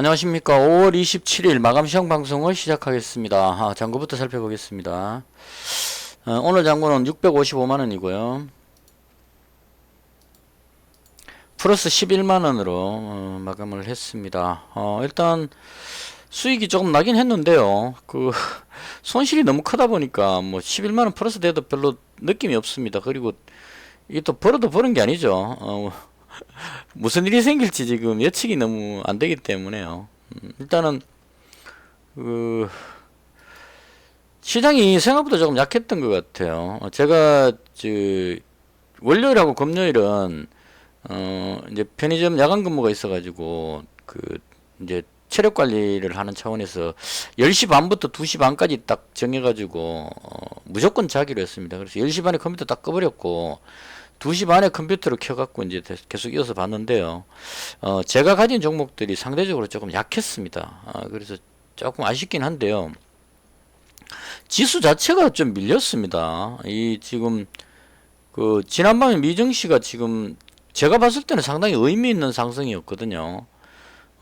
안녕하십니까. 5월 27일 마감 시황 방송을 시작하겠습니다. 잔고부터 살펴보겠습니다. 오늘 잔고는 655만원이고요. 플러스 11만원으로 마감을 했습니다. 일단 수익이 조금 나긴 했는데요. 손실이 너무 크다 보니까 뭐 11만원 플러스 돼도 별로 느낌이 없습니다. 그리고 이게 또 벌어도 버는 게 아니죠. 무슨 일이 생길지 지금 예측이 너무 안 되기 때문에요. 일단은 시장이 생각보다 조금 약했던 것 같아요. 제가 월요일하고 금요일은 이제 편의점 야간 근무가 있어가지고 이제 체력 관리를 하는 차원에서 10시 반부터 2시 반까지 딱 정해가지고 무조건 자기로 했습니다. 그래서 10시 반에 컴퓨터 딱 꺼버렸고 2시 반에 컴퓨터를 켜갖고 이제 계속 이어서 봤는데요. 제가 가진 종목들이 상대적으로 조금 약했습니다. 그래서 조금 아쉽긴 한데요. 지수 자체가 좀 밀렸습니다. 지금, 지난밤에 미증시가 지금 제가 봤을 때는 상당히 의미 있는 상승이었거든요.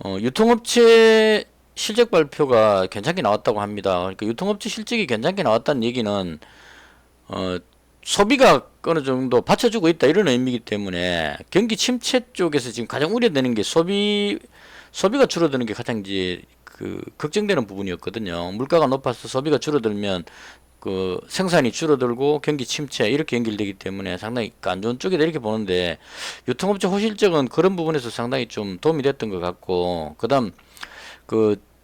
유통업체 실적 발표가 괜찮게 나왔다고 합니다. 그러니까 유통업체 실적이 괜찮게 나왔다는 얘기는, 소비가 어느 정도 받쳐주고 있다 이런 의미이기 때문에 경기 침체 쪽에서 지금 가장 우려되는 게 소비가 줄어드는 게 가장 이제 걱정되는 부분이었거든요. 물가가 높아서 소비가 줄어들면 생산이 줄어들고 경기 침체 이렇게 연결되기 때문에 상당히 안 좋은 쪽이다 이렇게 보는데 유통업체 호실적은 그런 부분에서 상당히 좀 도움이 됐던 것 같고 그다음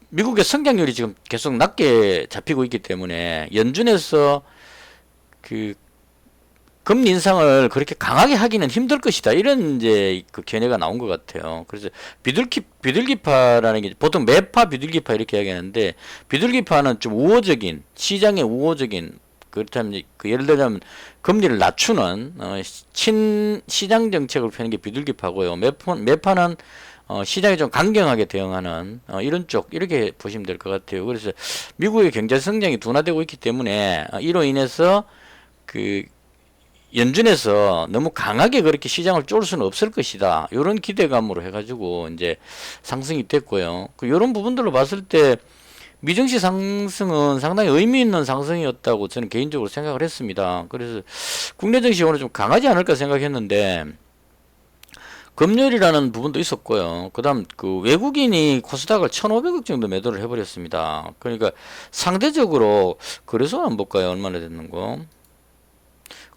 미국의 성장률이 지금 계속 낮게 잡히고 있기 때문에 연준에서 금리 인상을 그렇게 강하게 하기는 힘들 것이다. 이런 이제 견해가 나온 것 같아요. 그래서 비둘기파라는 게 보통 매파 비둘기파 이렇게 이야기하는데 비둘기파는 좀 우호적인 시장의 우호적인 그렇다면 예를 들자면 금리를 낮추는 친시장 정책을 펴는 게 비둘기파고요. 매파는 시장에 좀 강경하게 대응하는 이런 쪽 이렇게 보시면 될 것 같아요. 그래서 미국의 경제 성장이 둔화되고 있기 때문에 이로 인해서 연준에서 너무 강하게 그렇게 시장을 쫄 수는 없을 것이다. 이런 기대감으로 해가지고 이제 상승이 됐고요. 이런 부분들로 봤을 때 미증시 상승은 상당히 의미 있는 상승이었다고 저는 개인적으로 생각을 했습니다. 그래서 국내 증시 오늘 좀 강하지 않을까 생각했는데 금요일이라는 부분도 있었고요. 그다음 외국인이 코스닥을 1,500억 정도 매도를 해버렸습니다. 그러니까 상대적으로 거래소 한번 볼까요? 얼마나 됐는 거?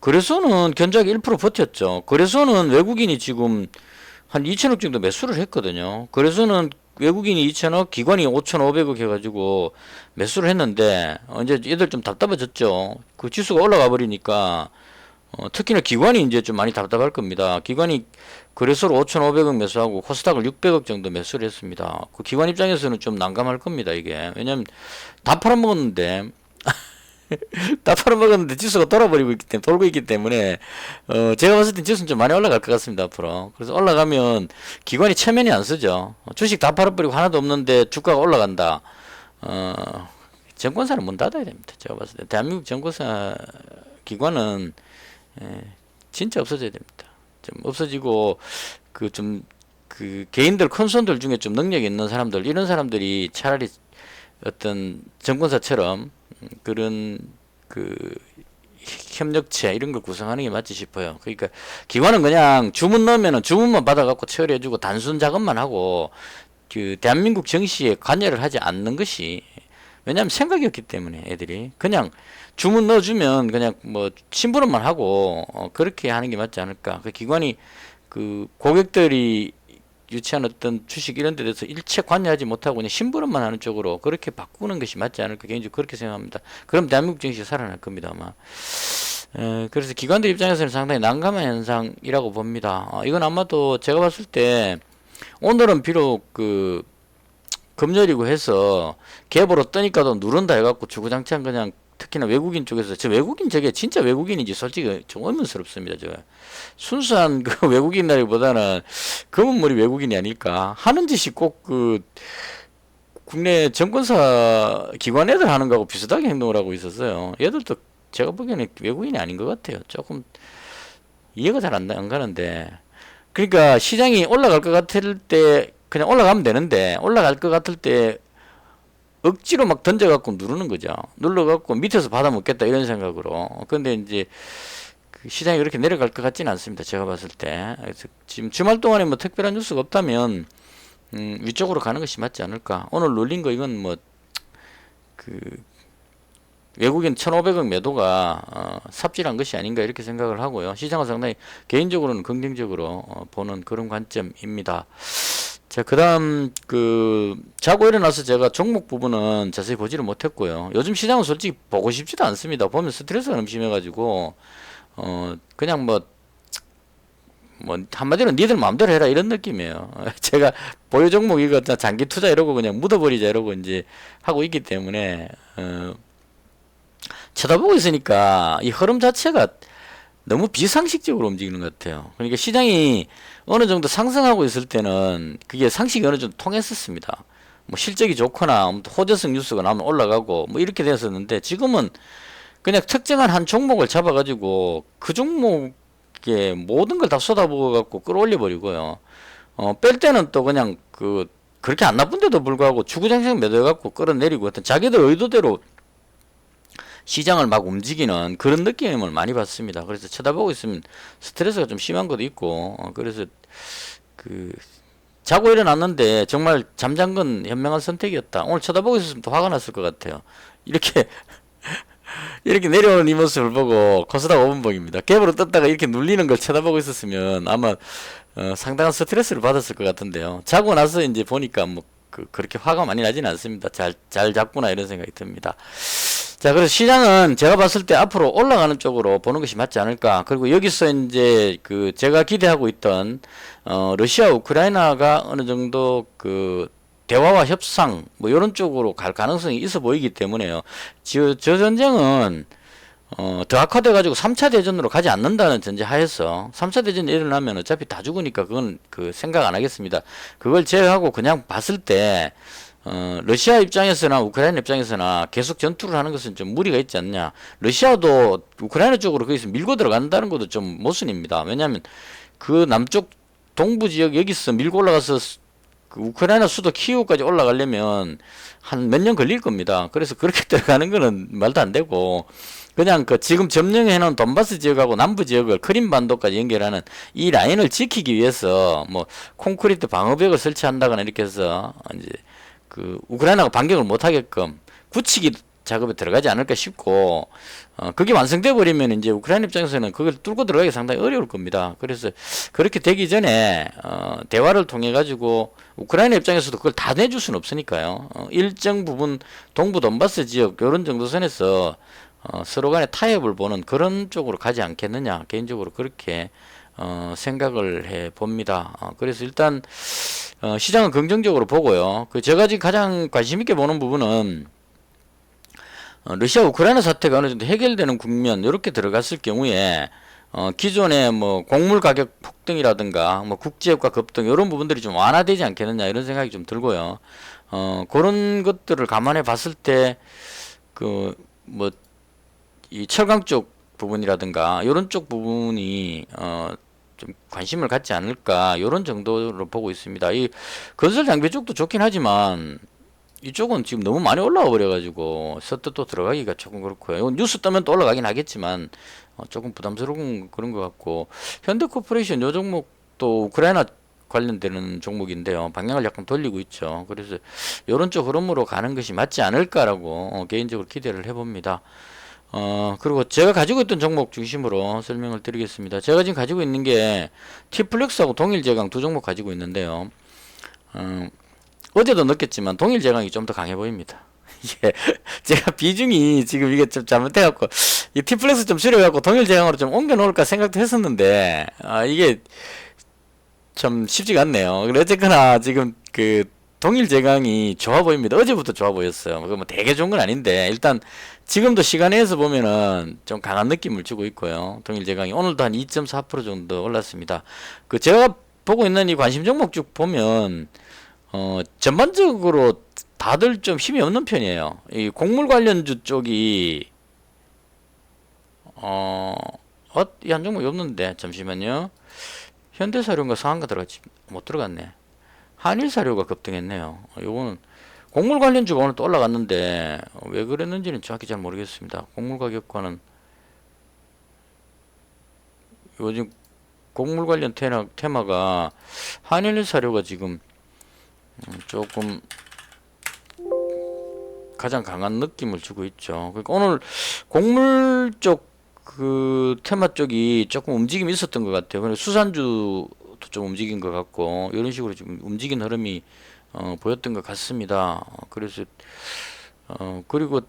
거래소는 견적이 1% 버텼죠. 거래소는 외국인이 지금 한 2천억 정도 매수를 했거든요. 거래소는 외국인이 2천억, 기관이 5,500억 해가지고 매수를 했는데 이제 얘들 좀 답답해졌죠. 지수가 올라가 버리니까 특히나 기관이 이제 좀 많이 답답할 겁니다. 기관이 거래소로 5,500억 매수하고 코스닥을 600억 정도 매수를 했습니다. 기관 입장에서는 좀 난감할 겁니다. 이게 왜냐면 다 팔아먹었는데 다 팔아먹었는데 지수가 돌고 있기 때문에 제가 봤을 땐 지수는 좀 많이 올라갈 것 같습니다. 앞으로. 그래서 올라가면 기관이 체면이 안 쓰죠. 주식 다 팔아버리고 하나도 없는데 주가가 올라간다. 증권사는 문 닫아야 됩니다. 제가 봤을 때 대한민국 증권사 기관은 진짜 없어져야 됩니다. 좀 없어지고 개인들 큰 손들 중에 좀 능력 있는 사람들 이런 사람들이 차라리 어떤 증권사처럼 그런 협력체 이런 걸 구성하는 게 맞지 싶어요. 그러니까 기관은 그냥 주문 넣으면은 주문만 받아갖고 처리해주고 단순 작업만 하고 대한민국 정시에 관여를 하지 않는 것이 왜냐하면 생각이 없기 때문에 애들이 그냥 주문 넣어주면 그냥 뭐 심부름만 하고 그렇게 하는 게 맞지 않을까. 기관이 고객들이 유치한 어떤 주식 이런 데 대해서 일체 관여하지 못하고 그냥 심부름만 하는 쪽으로 그렇게 바꾸는 것이 맞지 않을까 개인적으로 그렇게 생각합니다. 그럼 대한민국 증시 살아날 겁니다 아마. 그래서 기관들 입장에서는 상당히 난감한 현상이라고 봅니다. 이건 아마도 제가 봤을 때 오늘은 비록 금요일이고 해서 갭으로 뜨니까도 누른다 해갖고 주구장창 그냥 특히나 외국인 쪽에서 외국인 저게 진짜 외국인인지 솔직히 좀 의문스럽습니다. 순수한 외국인이라기보다는 검은 머리 외국인이 아닐까 하는 짓이 꼭 국내 정권사 기관 애들 하는 거하고 비슷하게 행동을 하고 있었어요. 얘들도 제가 보기에는 외국인이 아닌 것 같아요. 조금 이해가 잘 안 가는데 그러니까 시장이 올라갈 것 같을 때 그냥 올라가면 되는데 올라갈 것 같을 때 억지로 막 던져갖고 누르는 거죠. 눌러갖고 밑에서 받아먹겠다 이런 생각으로. 근데 이제 그 시장이 그렇게 내려갈 것 같지는 않습니다. 제가 봤을 때. 그래서 지금 주말 동안에 뭐 특별한 뉴스가 없다면 위쪽으로 가는 것이 맞지 않을까. 오늘 눌린 거 이건 뭐 그 외국인 1,500억 매도가 삽질한 것이 아닌가 이렇게 생각을 하고요. 시장은 상당히 개인적으로는 긍정적으로 보는 그런 관점입니다. 자, 그 다음, 자고 일어나서 제가 종목 부분은 자세히 보지를 못했고요. 요즘 시장은 솔직히 보고 싶지도 않습니다. 보면 스트레스가 너무 심해가지고, 그냥 한마디로 니들 마음대로 해라 이런 느낌이에요. 제가 보유 종목 이거 장기 투자 이러고 그냥 묻어버리자 이러고 이제 하고 있기 때문에, 쳐다보고 있으니까 이 흐름 자체가 너무 비상식적으로 움직이는 것 같아요. 그러니까 시장이 어느 정도 상승하고 있을 때는 그게 상식이 어느 정도 통했었습니다. 뭐 실적이 좋거나 호재성 뉴스가 나오면 올라가고 뭐 이렇게 됐었는데 지금은 그냥 특정한 한 종목을 잡아가지고 그 종목에 모든 걸 다 쏟아부어 갖고 끌어올려 버리고요. 뺄 때는 또 그냥 그렇게 안 나쁜데도 불구하고 주구장창 매도해 갖고 끌어내리고 어떤 자기들 의도대로 시장을 막 움직이는 그런 느낌을 많이 받습니다. 그래서 쳐다보고 있으면 스트레스가 좀 심한 것도 있고, 그래서 자고 일어났는데 정말 잠잔 건 현명한 선택이었다. 오늘 쳐다보고 있었으면 또 화가 났을 것 같아요. 이렇게 이렇게 내려오는 이 모습을 보고 코스닥 5분봉입니다. 갭으로 떴다가 이렇게 눌리는 걸 쳐다보고 있었으면 아마 상당한 스트레스를 받았을 것 같은데요. 자고 나서 이제 보니까 그렇게 화가 많이 나지는 않습니다. 잘 잡구나 이런 생각이 듭니다. 자, 그래서 시장은 제가 봤을 때 앞으로 올라가는 쪽으로 보는 것이 맞지 않을까. 그리고 여기서 이제 제가 기대하고 있던 러시아 우크라이나가 어느 정도 대화와 협상 뭐 이런 쪽으로 갈 가능성이 있어 보이기 때문에요. 저 전쟁은 더 악화돼 가지고 3차 대전으로 가지 않는다는 전제 하에서 3차 대전이 일어나면 어차피 다 죽으니까 그건 생각 안 하겠습니다. 그걸 제외하고 그냥 봤을 때 러시아 입장에서나 우크라이나 입장에서나 계속 전투를 하는 것은 좀 무리가 있지 않냐. 러시아도 우크라이나 쪽으로 거기서 밀고 들어간다는 것도 좀 모순입니다. 왜냐하면 그 남쪽 동부 지역 여기서 밀고 올라가서 우크라이나 수도 키이우까지 올라가려면 한 몇 년 걸릴 겁니다. 그래서 그렇게 들어가는 거는 말도 안 되고 그냥 지금 점령해 놓은 돈바스 지역하고 남부 지역을 크림반도까지 연결하는 이 라인을 지키기 위해서 뭐 콘크리트 방어벽을 설치한다거나 이렇게 해서 이제 우크라이나가 반격을 못 하게끔 굳히기 작업에 들어가지 않을까 싶고, 그게 완성돼 버리면 이제 우크라이나 입장에서는 그걸 뚫고 들어가기 상당히 어려울 겁니다. 그래서 그렇게 되기 전에 대화를 통해 가지고 우크라이나 입장에서도 그걸 다 내줄 수는 없으니까요. 일정 부분 동부 돈바스 지역 이런 정도 선에서 서로 간에 타협을 보는 그런 쪽으로 가지 않겠느냐, 개인적으로 그렇게 생각을 해 봅니다. 그래서 일단 시장은 긍정적으로 보고요. 제가 지금 가장 관심 있게 보는 부분은 러시아 우크라이나 사태가 어느 정도 해결되는 국면 이렇게 들어갔을 경우에 기존의 뭐 곡물 가격 폭등이라든가 뭐 국제유가 급등 이런 부분들이 좀 완화되지 않겠느냐 이런 생각이 좀 들고요. 그런 것들을 감안해 봤을 때 뭐 이 철강 쪽 부분이라든가 이런 쪽 부분이 좀 관심을 갖지 않을까 이런 정도로 보고 있습니다. 이 건설 장비 쪽도 좋긴 하지만 이쪽은 지금 너무 많이 올라와 버려가지고 서또 또 들어가기가 조금 그렇고요. 뉴스 뜨면 또 올라가긴 하겠지만 조금 부담스러운 그런 것 같고 현대코퍼레이션 요 종목도 우크라이나 관련되는 종목인데요. 방향을 약간 돌리고 있죠. 그래서 이런 쪽 흐름으로 가는 것이 맞지 않을까라고 개인적으로 기대를 해봅니다. 그리고 제가 가지고 있던 종목 중심으로 설명을 드리겠습니다. 제가 지금 가지고 있는 게 T플렉스하고 동일제강 두 종목 가지고 있는데요. 어제도 느꼈지만 동일제강이 좀 더 강해 보입니다. 이게 제가 비중이 지금 이게 좀 잘못해갖고 이 T플렉스 좀 줄여갖고 동일제강으로 좀 옮겨 놓을까 생각도 했었는데 이게 참 쉽지가 않네요. 그래 어쨌거나 지금 동일제강이 좋아 보입니다. 어제부터 좋아 보였어요. 뭐 되게 좋은 건 아닌데 일단 지금도 시간에서 보면은 좀 강한 느낌을 주고 있고요. 동일제강이 오늘도 한 2.4% 정도 올랐습니다. 제가 보고 있는 이 관심 종목 쭉 보면 전반적으로 다들 좀 힘이 없는 편이에요. 이 곡물 관련주 쪽이 이 한 종목이 없는데 잠시만요. 현대사료인가 상한가 들어갔지 못 들어갔네. 한일사료가 급등했네요. 요거는 곡물 관련주가 오늘 또 올라갔는데 왜 그랬는지는 정확히 잘 모르겠습니다. 곡물 가격과는 요즘 곡물 관련 테마가 한일사료가 지금 조금 가장 강한 느낌을 주고 있죠. 그러니까 오늘 곡물 쪽 그 테마 쪽이 조금 움직임이 있었던 것 같아요. 그래서 수산주도 좀 움직인 것 같고 이런 식으로 지금 움직인 흐름이 보였던 것 같습니다. 그래서 그리고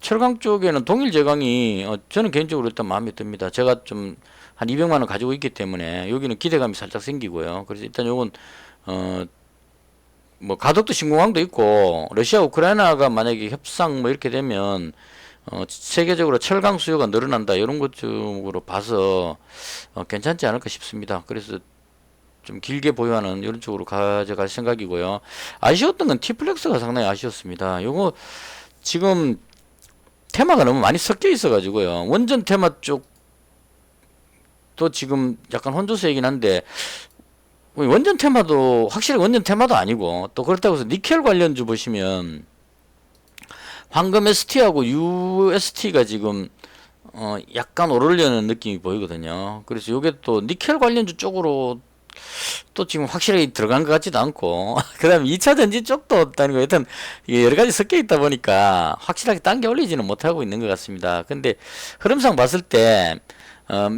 철강 쪽에는 동일 제강이 저는 개인적으로 일단 마음에 듭니다. 제가 좀 한 200만 원 가지고 있기 때문에 여기는 기대감이 살짝 생기고요. 그래서 일단 요건 뭐 가덕도 신공항도 있고 러시아 우크라이나가 만약에 협상 뭐 이렇게 되면 세계적으로 철강 수요가 늘어난다 이런 것 쪽으로 봐서 괜찮지 않을까 싶습니다. 그래서 좀 길게 보유하는 이런 쪽으로 가져갈 생각이고요. 아쉬웠던 건 T플렉스가 상당히 아쉬웠습니다. 요거 지금 테마가 너무 많이 섞여 있어 가지고요. 원전 테마 쪽도 지금 약간 혼조세이긴 한데 원전 테마도 확실히 원전 테마도 아니고 또 그렇다고 해서 니켈 관련주 보시면 황금 ST하고 UST가 지금 약간 오르려는 느낌이 보이거든요. 그래서 요게 또 니켈 관련주 쪽으로 또 지금 확실하게 들어간 것 같지도 않고 그 다음에 2차 전지 쪽도 없다는 거 일단 이게 여러 가지 섞여 있다 보니까 확실하게 당겨 올리지는 못하고 있는 것 같습니다. 근데 흐름상 봤을 때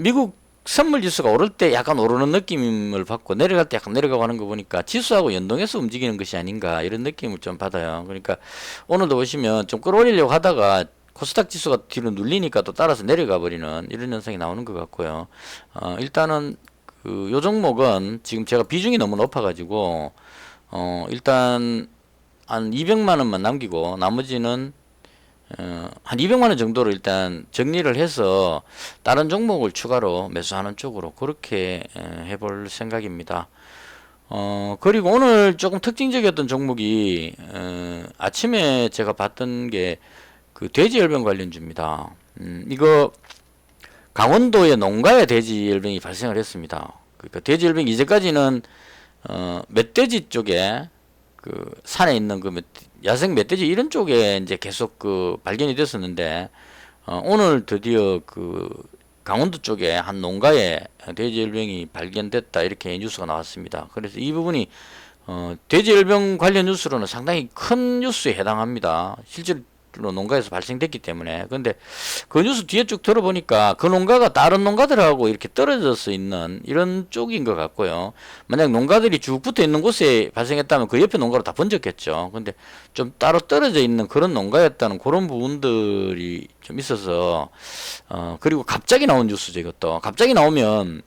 미국 선물 지수가 오를 때 약간 오르는 느낌을 받고 내려갈 때 약간 내려가고 하는 거 보니까 지수하고 연동해서 움직이는 것이 아닌가 이런 느낌을 좀 받아요. 그러니까 오늘도 보시면 좀 끌어올리려고 하다가 코스닥 지수가 뒤로 눌리니까 또 따라서 내려가 버리는 이런 현상이 나오는 것 같고요. 일단은 요 종목은 지금 제가 비중이 너무 높아가지고 일단 한 200만 원만 남기고 나머지는 한 200만 원 정도로 일단 정리를 해서 다른 종목을 추가로 매수하는 쪽으로 그렇게 해볼 생각입니다. 그리고 오늘 조금 특징적이었던 종목이 아침에 제가 봤던 게 그 돼지열병 관련주입니다. 이거 강원도의 농가에 돼지열병이 발생을 했습니다. 그러니까 돼지열병이 이제까지는 멧돼지 쪽에 그 산에 있는 그 야생 멧돼지 이런 쪽에 이제 계속 그 발견이 됐었는데 오늘 드디어 그 강원도 쪽에 한 농가에 돼지열병이 발견됐다 이렇게 뉴스가 나왔습니다. 그래서 이 부분이 돼지열병 관련 뉴스로는 상당히 큰 뉴스에 해당합니다. 실제로 농가에서 발생됐기 때문에. 근데 그 뉴스 뒤에 쭉 들어보니까 그 농가가 다른 농가들하고 이렇게 떨어져서 있는 이런 쪽인 것 같고요. 만약 농가들이 쭉 붙어 있는 곳에 발생했다면 그 옆에 농가로 다 번졌겠죠. 근데 좀 따로 떨어져 있는 그런 농가였다는 그런 부분들이 좀 있어서 그리고 갑자기 나온 뉴스죠. 이것도 갑자기 나오면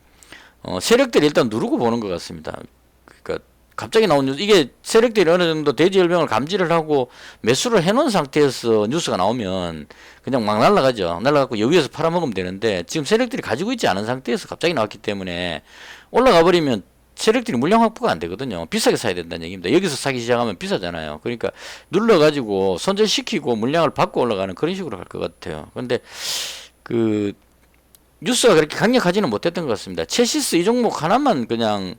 세력들이 일단 누르고 보는 것 같습니다. 그러니까 갑자기 나온 뉴스, 이게 세력들이 어느 정도 돼지열병을 감지를 하고 매수를 해놓은 상태에서 뉴스가 나오면 그냥 막 날아가죠. 날아가고 여기에서 팔아먹으면 되는데 지금 세력들이 가지고 있지 않은 상태에서 갑자기 나왔기 때문에 올라가 버리면 세력들이 물량 확보가 안 되거든요. 비싸게 사야 된다는 얘기입니다. 여기서 사기 시작하면 비싸잖아요. 그러니까 눌러가지고 손절시키고 물량을 받고 올라가는 그런 식으로 갈 것 같아요. 근데 그 뉴스가 그렇게 강력하지는 못했던 것 같습니다. 체시스 이 종목 하나만 그냥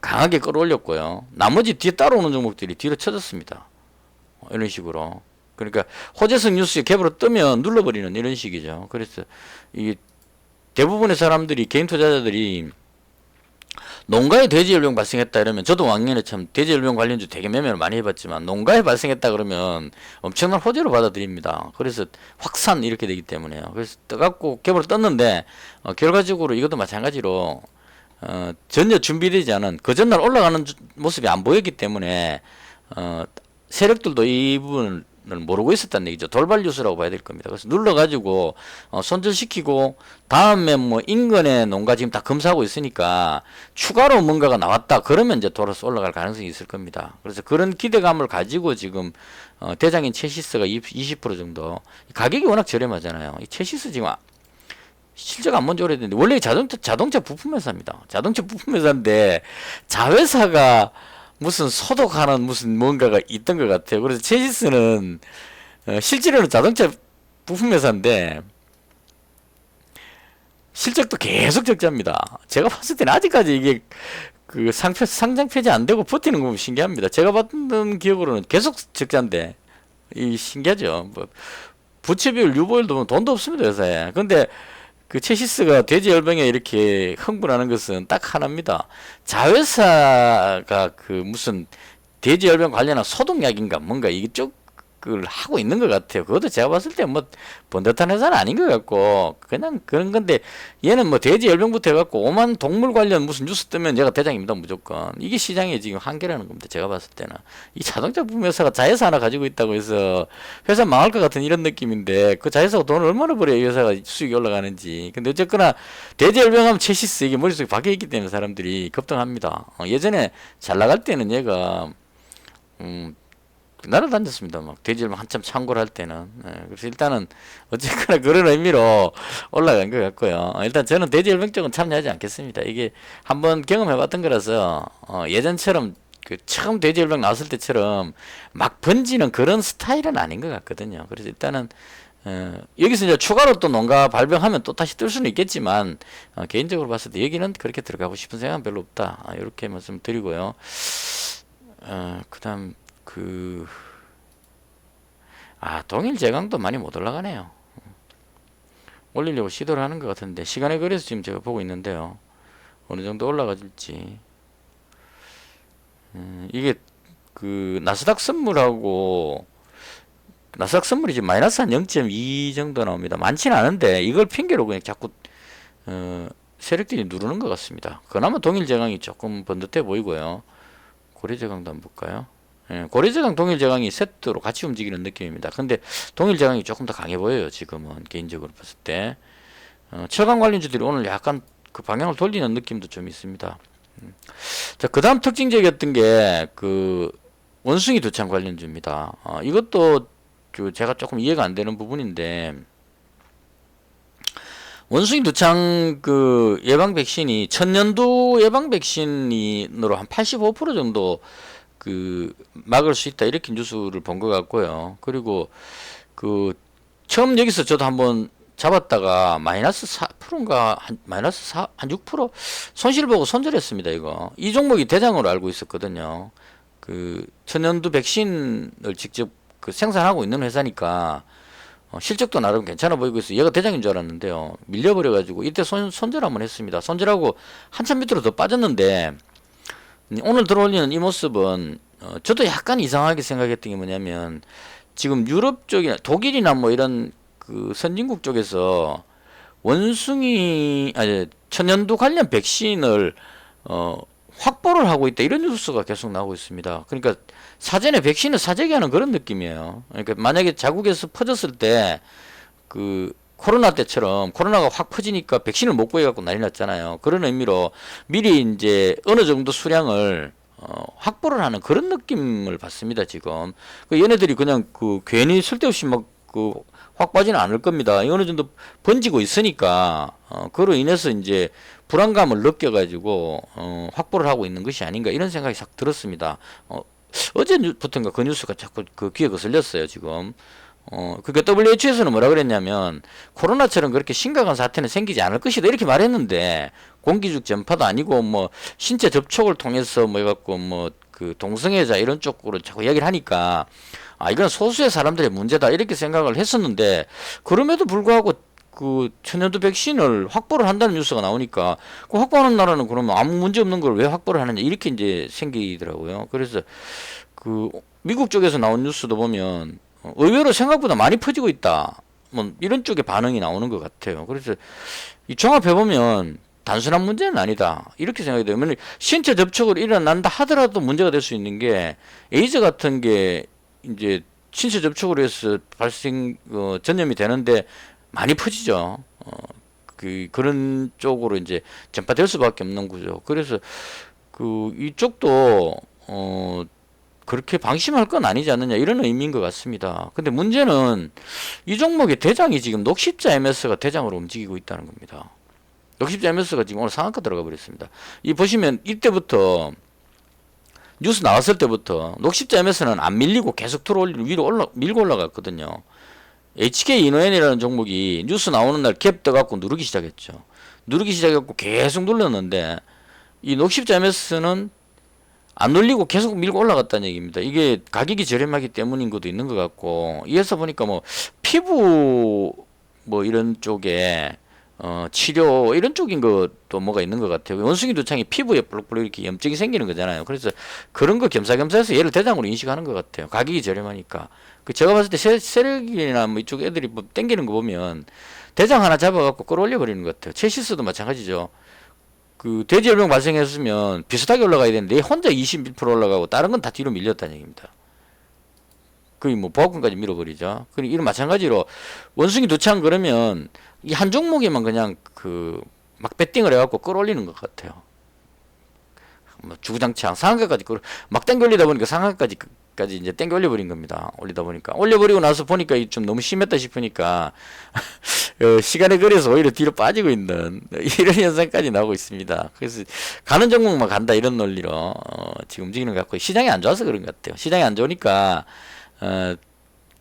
강하게 끌어올렸고요. 나머지 뒤에 따라오는 종목들이 뒤로 쳐졌습니다. 이런 식으로. 그러니까 호재성 뉴스에 갭으로 뜨면 눌러버리는 이런 식이죠. 그래서 이 대부분의 사람들이 개인 투자자들이 농가에 돼지열병 발생했다 이러면 저도 왕년에 참 돼지열병 관련주 되게 매매를 많이 해봤지만 농가에 발생했다 그러면 엄청난 호재로 받아들입니다. 그래서 확산 이렇게 되기 때문에요. 그래서 떠갖고 갭으로 떴는데 결과적으로 이것도 마찬가지로 전혀 준비되지 않은 그 전날 올라가는 모습이 안 보였기 때문에 세력들도 이 부분을 모르고 있었다는 얘기죠. 돌발 뉴스라고 봐야 될 겁니다. 그래서 눌러가지고 손절시키고 다음에 뭐 인근의 농가 지금 다 검사하고 있으니까 추가로 뭔가가 나왔다 그러면 이제 돌아서 올라갈 가능성이 있을 겁니다. 그래서 그런 기대감을 가지고 지금 대장인 체시스가 20% 정도 가격이 워낙 저렴하잖아요. 이 체시스 지금 실제가 안 뭔지 오래됐는데 원래 자동차 부품 회사입니다. 자동차 부품 회사인데 자회사가 무슨 소독하는 무슨 뭔가가 있던 것 같아요. 그래서 체시스는 실제로는 자동차 부품 회사인데 실적도 계속 적자입니다. 제가 봤을 때는 아직까지 이게 그 상장 폐지 안 되고 버티는 거 보면 신기합니다. 제가 봤던 기억으로는 계속 적자인데 이 신기하죠. 뭐 부채 비율, 유보율도 보면 돈도 없습니다 회사에. 근데 그 체시스가 돼지열병에 이렇게 흥분하는 것은 딱 하나입니다. 자회사가 그 무슨 돼지열병 관련한 소독약인가 뭔가 이쪽을 하고 있는 것 같아요. 그것도 제가 봤을 때 뭐 번듯한 회사는 아닌 것 같고 그냥 그런 건데 얘는 뭐 돼지열병부터 해갖고 오만 동물 관련 무슨 뉴스 뜨면 얘가 대장입니다 무조건. 이게 시장의 지금 한계라는 겁니다. 제가 봤을 때는 이 자동차 부품 회사가 자회사 하나 가지고 있다고 해서 회사 망할 것 같은 이런 느낌인데 그 자회사가 돈을 얼마나 벌어야 이 회사가 수익이 올라가는지. 근데 어쨌거나 돼지열병하면 체시스 이게 머릿속에 박혀있기 때문에 사람들이 급등합니다. 예전에 잘 나갈 때는 얘가 날아다녔습니다. 막 돼지열병 한참 창궐 할 때는. 그래서 일단은 어쨌거나 그런 의미로 올라간 것 같고요. 일단 저는 돼지열병 쪽은 참여하지 않겠습니다. 이게 한번 경험해봤던 거라서 예전처럼 그 처음 돼지열병 나왔을 때처럼 막 번지는 그런 스타일은 아닌 것 같거든요. 그래서 일단은 여기서 이제 추가로 또 농가 발병하면 또 다시 뜰 수는 있겠지만 개인적으로 봤을 때 여기는 그렇게 들어가고 싶은 생각은 별로 없다. 이렇게 말씀드리고요. 그다음 동일제강도 많이 못 올라가네요. 올리려고 시도를 하는 것 같은데 시간에 걸려서 지금 제가 보고 있는데요. 어느 정도 올라가질지. 이게 그 나스닥 선물하고 나스닥 선물이 지금 마이너스 한 0.2 정도 나옵니다. 많지는 않은데 이걸 핑계로 그냥 자꾸 세력들이 누르는 것 같습니다. 그나마 동일제강이 조금 번듯해 보이고요. 고려제강도 한번 볼까요? 고려제강, 동일제강이 세트로 같이 움직이는 느낌입니다. 근데 동일제강이 조금 더 강해 보여요. 지금은 개인적으로 봤을 때. 철강 관련주들이 오늘 약간 그 방향을 돌리는 느낌도 좀 있습니다. 자, 그 다음 특징적이었던 게 그 원숭이 두창 관련주입니다. 이것도 제가 조금 이해가 안 되는 부분인데 원숭이 두창 그 예방 백신이 천년두 예방 백신으로 한 85% 정도 그 막을 수 있다 이렇게 뉴스를 본 것 같고요. 그리고 그 처음 여기서 저도 한번 잡았다가 마이너스 4%인가 마이너스 4, 한 6% 손실 보고 손절했습니다. 이거 이 종목이 대장으로 알고 있었거든요. 그 천연두 백신을 직접 그 생산하고 있는 회사니까 실적도 나름 괜찮아 보이고 있어. 얘가 대장인 줄 알았는데요. 밀려버려가지고 이때 손절 한번 했습니다. 손절하고 한참 밑으로 더 빠졌는데 오늘 들어올리는 이 모습은 저도 약간 이상하게 생각했던 게 뭐냐면 지금 유럽 쪽이나 독일이나 뭐 이런 그 선진국 쪽에서 천연두 관련 백신을 확보를 하고 있다 이런 뉴스가 계속 나오고 있습니다. 그러니까 사전에 백신을 사재기하는 그런 느낌이에요. 그러니까 만약에 자국에서 퍼졌을 때 그 코로나 때처럼 코로나가 확 퍼지니까 백신을 못 구해갖고 난리 났잖아요. 그런 의미로 미리 이제 어느 정도 수량을 확보를 하는 그런 느낌을 받습니다. 지금 그 얘네들이 그냥 그 괜히 쓸데없이 막 그 확보하지는 않을 겁니다. 어느 정도 번지고 있으니까 그로 인해서 이제 불안감을 느껴가지고 확보를 하고 있는 것이 아닌가 이런 생각이 싹 들었습니다. 어제부터인가 그 뉴스가 자꾸 그 귀에 거슬렸어요. 지금 그러니까 WHO에서는 뭐라 그랬냐면 코로나처럼 그렇게 심각한 사태는 생기지 않을 것이다 이렇게 말했는데 공기중 전파도 아니고 뭐 신체 접촉을 통해서 뭐 해갖고 뭐 그 동성애자 이런 쪽으로 자꾸 이야기를 하니까 이건 소수의 사람들의 문제다 이렇게 생각을 했었는데 그럼에도 불구하고 그 천연두 백신을 확보를 한다는 뉴스가 나오니까 그 확보하는 나라는 그러면 아무 문제 없는 걸 왜 확보를 하느냐 이렇게 이제 생기더라고요. 그래서 그 미국 쪽에서 나온 뉴스도 보면 의외로 생각보다 많이 퍼지고 있다. 뭐 이런 쪽의 반응이 나오는 것 같아요. 그래서 이 종합해 보면 단순한 문제는 아니다. 이렇게 생각이 돼요. 신체 접촉을 일어난다 하더라도 문제가 될 수 있는 게 에이즈 같은 게 이제 신체 접촉으로 해서 전염이 되는데 많이 퍼지죠. 그런 쪽으로 이제 전파될 수밖에 없는 구조. 그래서 이쪽도 그렇게 방심할 건 아니지 않느냐 이런 의미인 것 같습니다. 근데 문제는 이 종목의 대장이 지금 녹십자 MS가 대장으로 움직이고 있다는 겁니다. 녹십자 MS가 지금 오늘 상한가 들어가 버렸습니다. 이 보시면 이때부터 뉴스 나왔을 때부터 녹십자 MS는 안 밀리고 계속 위로 밀고 올라갔거든요. HK 이노엔이라는 종목이 뉴스 나오는 날 갭 떠갖고 누르기 시작했죠. 누르기 시작했고 계속 눌렀는데 이 녹십자 MS는 안 올리고 계속 밀고 올라갔다는 얘기입니다. 이게 가격이 저렴하기 때문인 것도 있는 것 같고, 이에서 보니까 뭐 피부 뭐 이런 쪽에 치료 이런 쪽인 것도 뭐가 있는 것 같아요. 원숭이 두창이 피부에 볼록 이렇게 염증이 생기는 거잖아요. 그래서 그런 거 겸사겸사해서 얘를 대장으로 인식하는 것 같아요. 가격이 저렴하니까. 그 제가 봤을 때 세력이나 뭐 이쪽 애들이 뭐 땡기는 거 보면 대장 하나 잡아갖고 끌어올려 버리는 것 같아요. 체시스도 마찬가지죠. 그 대지열병 발생했으면 비슷하게 올라가야 되는데 얘 혼자 20% 올라가고 다른 건 다 뒤로 밀렸다는 얘기입니다. 거의 뭐 보합권까지 밀어버리죠. 그리고 이런 마찬가지로 원숭이 두창 그러면 이 한 종목에만 그냥 그 막 배팅을 해갖고 끌어올리는 것 같아요. 뭐 주구장창 상한가까지 막 땡겨 올리다 보니까 상한가까지 이제 땡겨 올려버린 겁니다. 올리다 보니까 올려버리고 나서 보니까 좀 너무 심했다 싶으니까 시간에 걸려서 오히려 뒤로 빠지고 있는 이런 현상까지 나오고 있습니다. 그래서 가는 종목만 간다 이런 논리로 지금 움직이는 것 같고 시장이 안 좋아서 그런 것 같아요. 시장이 안 좋으니까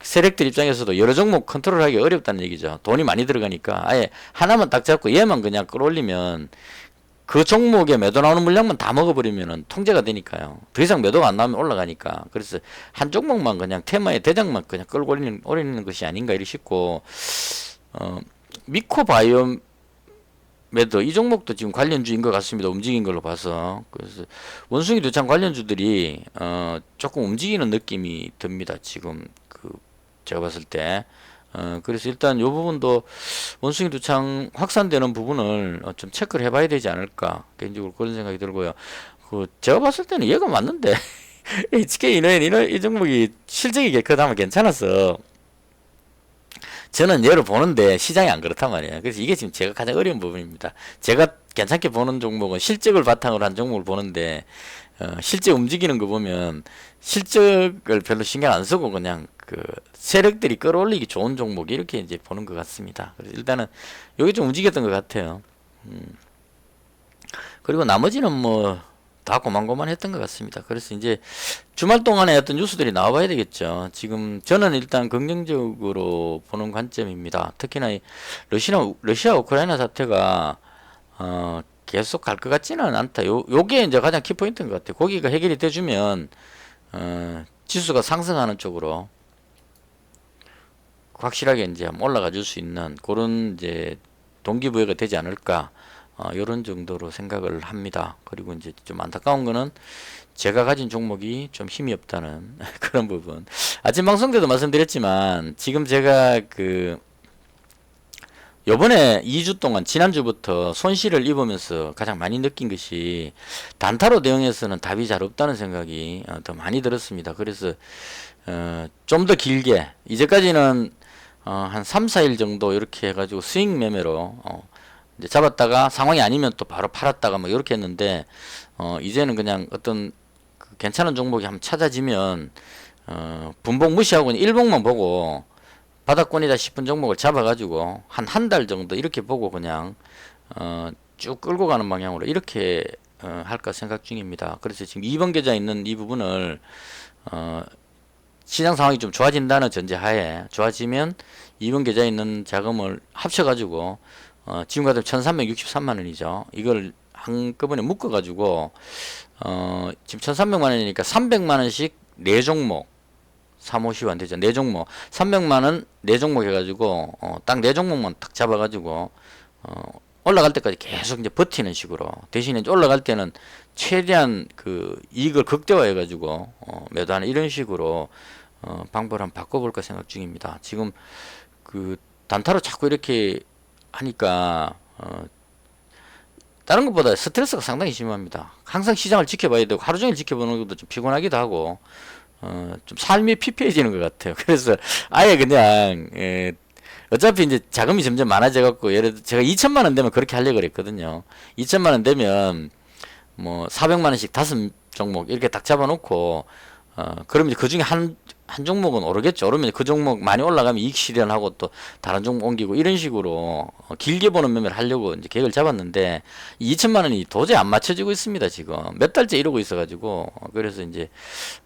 세력들 입장에서도 여러 종목 컨트롤하기 어렵다는 얘기죠. 돈이 많이 들어가니까 아예 하나만 딱 잡고 얘만 그냥 끌어올리면 그 종목에 매도 나오는 물량만 다 먹어버리면 통제가 되니까요. 더 이상 매도가 안 나오면 올라가니까. 그래서 한 종목만 그냥 테마의 대장만 그냥 끌고 올리는 것이 아닌가 이리 싶고, 미코바이옴 매도 이 종목도 지금 관련주인 것 같습니다. 움직인 걸로 봐서. 그래서 원숭이 두창 관련주들이 조금 움직이는 느낌이 듭니다. 지금 그 제가 봤을 때. 그래서 일단 이 부분도 원숭이 두창 확산되는 부분을 좀 체크를 해봐야 되지 않을까 개인적으로 그런 생각이 들고요. 그 제가 봤을 때는 얘가 맞는데 HK 이노엔 이 종목이 실적이 그나마 괜찮아서 저는 얘를 보는데 시장이 안 그렇단 말이에요. 그래서 이게 지금 제가 가장 어려운 부분입니다. 제가 괜찮게 보는 종목은 실적을 바탕으로 한 종목을 보는데 실제 움직이는 거 보면 실적을 별로 신경 안 쓰고 그냥 그 세력들이 끌어올리기 좋은 종목 이렇게 이제 보는 것 같습니다. 그래서 일단은 여기 좀 움직였던 것 같아요. 그리고 나머지는 뭐 다 고만고만했던 것 같습니다. 그래서 이제 주말 동안에 어떤 뉴스들이 나와봐야 되겠죠. 지금 저는 일단 긍정적으로 보는 관점입니다. 특히나 이 러시아 우크라이나 사태가 계속 갈 것 같지는 않다. 요게 이제 가장 키포인트인 것 같아요. 거기가 해결이 돼주면 지수가 상승하는 쪽으로 확실하게 이제 올라가 줄 수 있는 그런 이제 동기부여가 되지 않을까. 요런 정도로 생각을 합니다. 그리고 이제 좀 안타까운 거는 제가 가진 종목이 좀 힘이 없다는 그런 부분. 아침 방송 때도 말씀드렸지만 지금 제가 그 요번에 2주 동안 지난주부터 손실을 입으면서 가장 많이 느낀 것이 단타로 대응해서는 답이 잘 없다는 생각이 더 많이 들었습니다. 그래서 좀 더 길게 이제까지는 한 3, 4일 정도 이렇게 해가지고 스윙 매매로 이제 잡았다가 상황이 아니면 또 바로 팔았다가 뭐 이렇게 했는데 이제는 그냥 어떤 그 괜찮은 종목이 한번 찾아지면 분봉 무시하고 그냥 일봉만 보고 바닥권이다 싶은 종목을 잡아가지고 한 달 정도 이렇게 보고 그냥 쭉 끌고 가는 방향으로 이렇게 할까 생각 중입니다. 그래서 지금 2번 계좌에 있는 이 부분을 시장 상황이 좀 좋아진다는 전제하에 좋아지면 2번 계좌에 있는 자금을 합쳐가지고 지금 같으면 1363만 원이죠. 이걸 한꺼번에 묶어가지고 지금 1300만 원이니까 300만 원씩 4종목 3, 5, 10 안 되죠. 4종목 300만 원 4종목 해가지고 딱 4종목만 딱 잡아가지고 올라갈 때까지 계속 이제 버티는 식으로 대신에 이제 올라갈 때는 최대한 그 이익을 극대화해가지고 매도하는 이런 식으로 방법을 한번 바꿔볼까 생각 중입니다. 지금 그 단타로 자꾸 이렇게 하니까 다른 것보다 스트레스가 상당히 심합니다. 항상 시장을 지켜봐야 되고 하루 종일 지켜보는 것도 좀 피곤하기도 하고 좀 삶이 피폐해지는 것 같아요. 그래서 아예 그냥 어차피 이제 자금이 점점 많아져 갖고 예를 들어 제가 2천만 원 되면 그렇게 하려고 그랬거든요. 2천만 원 되면 뭐 400만 원씩 5종목 이렇게 딱 잡아놓고 그러면 그 중에 한 종목은 오르겠죠. 오르면 그 종목 많이 올라가면 이익 실현하고 또 다른 종목 옮기고 이런 식으로 길게 보는 매매를 하려고 이제 계획을 잡았는데 2천만 원이 도저히 안 맞춰지고 있습니다. 지금 몇 달째 이러고 있어가지고 그래서 이제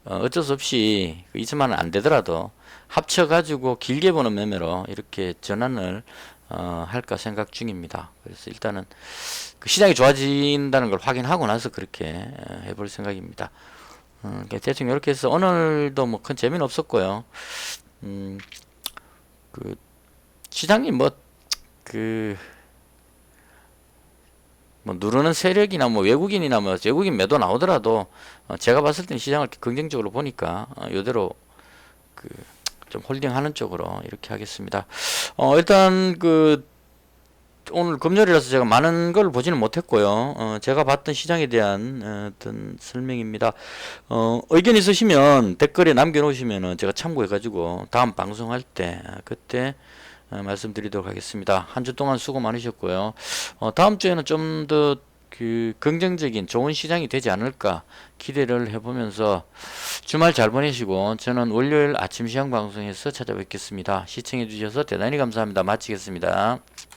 어쩔 수 없이 그 2천만 원 안 되더라도 합쳐가지고 길게 보는 매매로 이렇게 전환을 할까 생각 중입니다. 그래서 일단은 그 시장이 좋아진다는 걸 확인하고 나서 그렇게 해볼 생각입니다. 대충 이렇게 해서 오늘도 뭐 큰 재미는 없었고요. 음, 그 시장이 그 뭐 누르는 세력이나 뭐 외국인이나 뭐 외국인 매도 나오더라도 제가 봤을 때는 시장을 긍정적으로 보니까 요대로 그 좀 홀딩하는 쪽으로 이렇게 하겠습니다. 일단 오늘 금요일이라서 제가 많은 걸 보지는 못했고요. 제가 봤던 시장에 대한 어떤 설명입니다. 의견 있으시면 댓글에 남겨놓으시면은 제가 참고해가지고 다음 방송할 때 그때 말씀드리도록 하겠습니다. 한 주 동안 수고 많으셨고요. 다음 주에는 좀 더 그 긍정적인 좋은 시장이 되지 않을까 기대를 해보면서 주말 잘 보내시고 저는 월요일 아침 시황 방송에서 찾아뵙겠습니다. 시청해주셔서 대단히 감사합니다. 마치겠습니다.